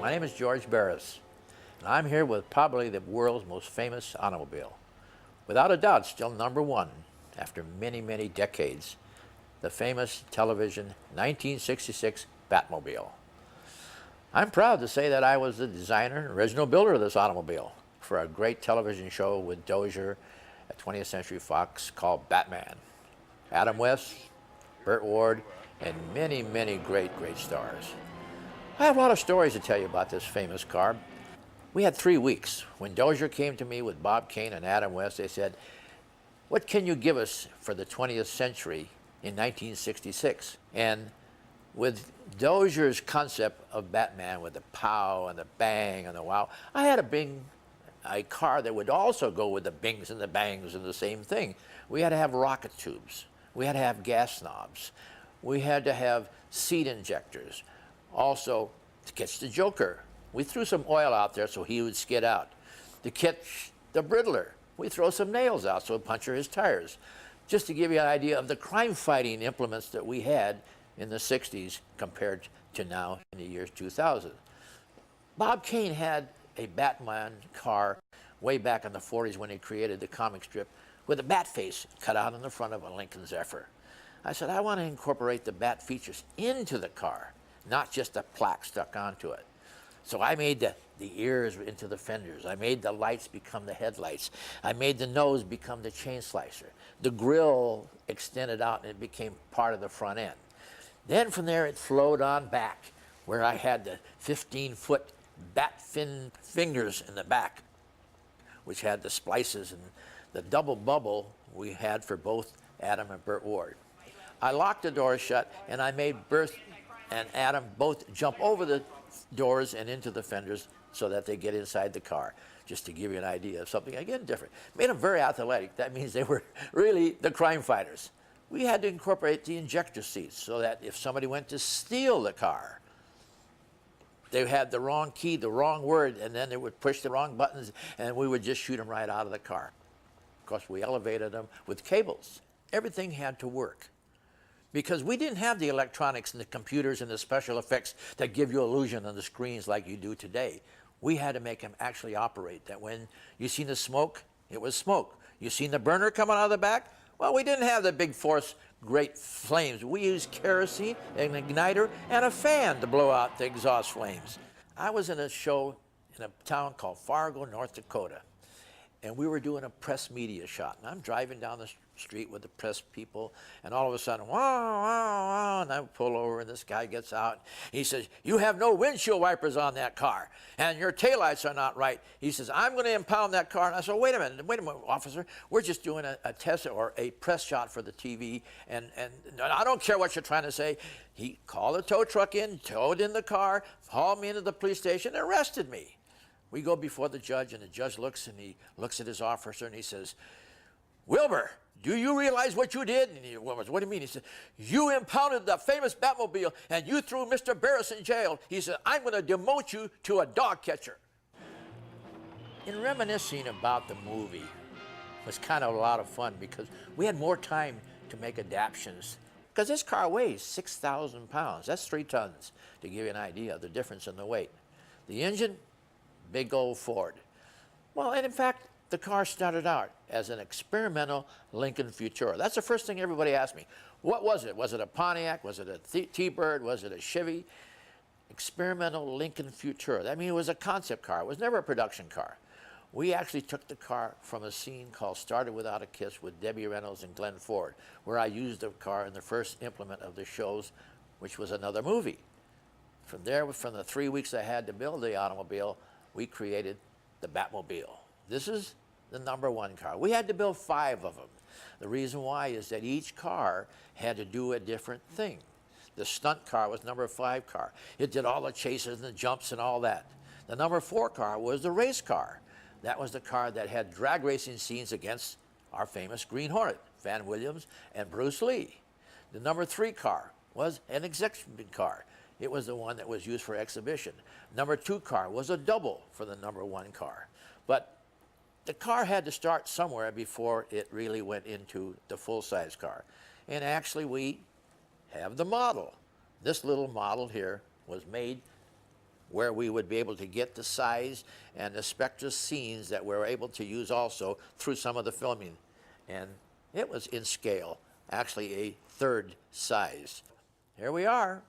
My name is George Barris, and I'm here with probably the world's most famous automobile. Without a doubt, still number one after many, many decades, the famous television 1966 Batmobile. I'm proud to say that I was the designer and original builder of this automobile for a great television show with Dozier at 20th Century Fox called Batman. Adam West, Burt Ward, and many, many great stars. I have a lot of stories to tell you about this famous car. We had 3 weeks. When Dozier came to me with Bob Kane and Adam West, they said, "What can you give us for the 20th century in 1966? And with Dozier's concept of Batman with the pow and the bang and the wow, I had a car that would also go with the bings and the bangs and the same thing. We had to have rocket tubes. We had to have gas knobs. We had to have seat injectors. Also, to catch the Joker, we threw some oil out there so he would skid out. To catch the Brittler, we throw some nails out so it would puncture his tires. Just to give you an idea of the crime-fighting implements that we had in the 60s compared to now in the year 2000. Bob Kane had a Batman car way back in the 40s when he created the comic strip with a bat face cut out in the front of a Lincoln Zephyr. I said, I want to incorporate the bat features into the car, not just a plaque stuck onto it. So I made the ears into the fenders. I made the lights become the headlights. I made the nose become the chain slicer. The grille extended out and it became part of the front end. Then from there it flowed on back where I had the 15-foot bat fin fingers in the back, which had the splices and the double bubble we had for both Adam and Burt Ward. I locked the doors shut and I made Burt and Adam both jump over the doors and into the fenders so that they get inside the car, just to give you an idea of something, again, different. Made them very athletic. That means they were really the crime fighters. We had to incorporate the injector seats so that if somebody went to steal the car, they had the wrong key, the wrong word, and then they would push the wrong buttons, and we would just shoot them right out of the car. Of course, we elevated them with cables. Everything had to work, because we didn't have the electronics and the computers and the special effects that give you illusion on the screens like you do today. We had to make them actually operate, that when you seen the smoke, it was smoke. You seen the burner coming out of the back? Well, we didn't have the big force, great flames. We used kerosene, an igniter, and a fan to blow out the exhaust flames. I was in a show in a town called Fargo, North Dakota, and we were doing a press media shot. And I'm driving down the street with the press people, and all of a sudden, wow, wow, wow, and I pull over, and this guy gets out. He says, "You have no windshield wipers on that car, and your taillights are not right." He says, "I'm going to impound that car." And I said, wait a minute, officer. We're just doing a test or a press shot for the TV, and I don't care what you're trying to say. He called a tow truck in, towed in the car, hauled me into the police station, and arrested me. We go before the judge, and the judge looks, and he looks at his officer, and he says, "Wilbur, do you realize what you did?" And he, "What do you mean?" He said, "You impounded the famous Batmobile, and you threw Mr. Barris in jail." He said, "I'm going to demote you to a dog catcher." In reminiscing about the movie was kind of a lot of fun, because we had more time to make adaptations. Because this car weighs 6,000 pounds. That's 3 tons, to give you an idea of the difference in the weight. The engine, big old Ford. Well, and in fact, the car started out as an experimental Lincoln Futura. That's the first thing everybody asked me. What was it? Was it a Pontiac? Was it a T-Bird? Was it a Chevy? Experimental Lincoln Futura. That means it was a concept car. It was never a production car. We actually took the car from a scene called Started Without a Kiss with Debbie Reynolds and Glenn Ford, where I used the car in the first implement of the shows, which was another movie. From there, from the 3 weeks I had to build the automobile, we created the Batmobile. This is the #1 car. We had to build 5 of them. The reason why is that each car had to do a different thing. The stunt car was #5 car. It did all the chases and the jumps and all that. The #4 car was the race car. That was the car that had drag racing scenes against our famous Green Hornet, Van Williams and Bruce Lee. The #3 car was an exhibition car. It was the one that was used for exhibition. #2 car was a double for the #1 car. But the car had to start somewhere before it really went into the full-size car. And actually, we have the model. This little model here was made where we would be able to get the size and the spectra scenes that we're able to use also through some of the filming. And it was in scale, actually a third size. Here we are,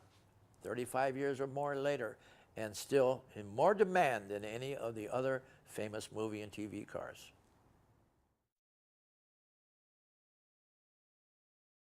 35 years or more later, and still in more demand than any of the other famous movie and TV cars.